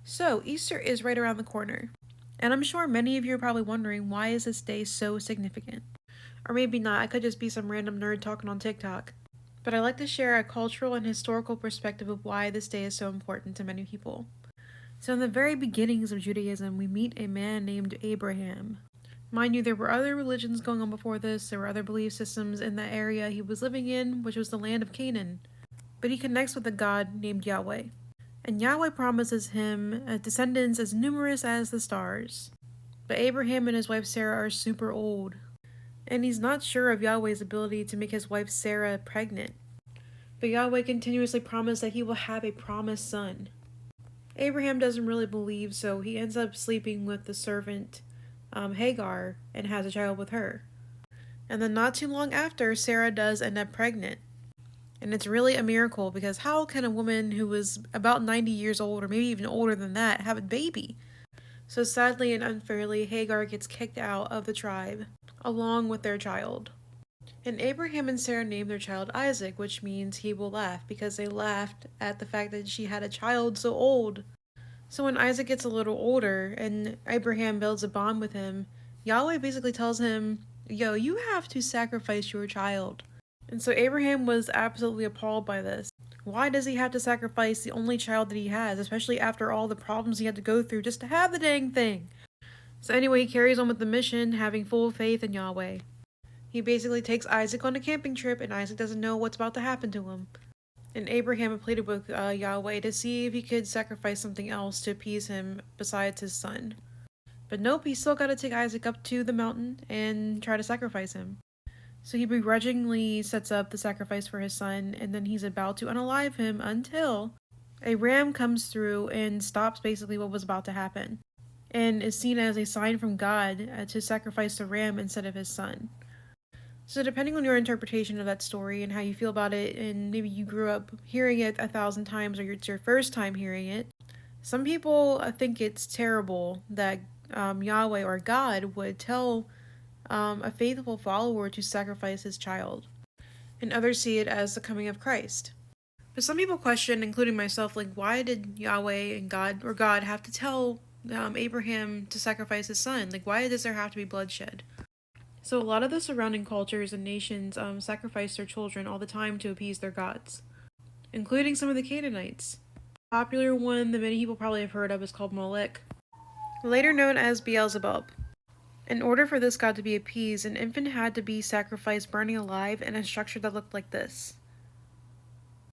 So, Easter is right around the corner, and I'm sure many of you are probably wondering, why is this day so significant? Or maybe not, I could just be some random nerd talking on TikTok. But I like to share a cultural and historical perspective of why this day is so important to many people. So, in the very beginnings of Judaism, we meet a man named Abraham. Mind you, there were other religions going on before this, there were other belief systems in the area he was living in, which was the land of Canaan. But he connects with a god named Yahweh. And Yahweh promises him descendants as numerous as the stars. But Abraham and his wife Sarah are super old, and he's not sure of Yahweh's ability to make his wife Sarah pregnant. But Yahweh continuously promised that he will have a promised son. Abraham doesn't really believe, so he ends up sleeping with the servant Hagar and has a child with her. And then not too long after, Sarah does end up pregnant. And it's really a miracle, because how can a woman who was about 90 years old, or maybe even older than that, have a baby? So sadly and unfairly, Hagar gets kicked out of the tribe, along with their child. And Abraham and Sarah named their child Isaac, which means he will laugh, because they laughed at the fact that she had a child so old. So when Isaac gets a little older and Abraham builds a bond with him, Yahweh basically tells him, yo, you have to sacrifice your child. And so Abraham was absolutely appalled by this. Why does he have to sacrifice the only child that he has, especially after all the problems he had to go through just to have the dang thing? So anyway, he carries on with the mission, having full faith in Yahweh. He basically takes Isaac on a camping trip, and Isaac doesn't know what's about to happen to him. And Abraham pleaded with Yahweh to see if he could sacrifice something else to appease him besides his son. But nope, he still got to take Isaac up to the mountain and try to sacrifice him. So he begrudgingly sets up the sacrifice for his son, and then he's about to unalive him until a ram comes through and stops basically what was about to happen, and is seen as a sign from God to sacrifice the ram instead of his son. So depending on your interpretation of that story and how you feel about it, and maybe you grew up hearing it 1,000 times or it's your first time hearing it, some people think it's terrible that Yahweh or God would tell a faithful follower to sacrifice his child, and others see it as the coming of Christ. But some people question, including myself, like, why did Yahweh and God have to tell Abraham to sacrifice his son? Like, why does there have to be bloodshed? So a lot of the surrounding cultures and nations sacrifice their children all the time to appease their gods, including some of the Canaanites. A popular one that many people probably have heard of is called Molech, later known as Beelzebub. In order for this god to be appeased, an infant had to be sacrificed burning alive in a structure that looked like this.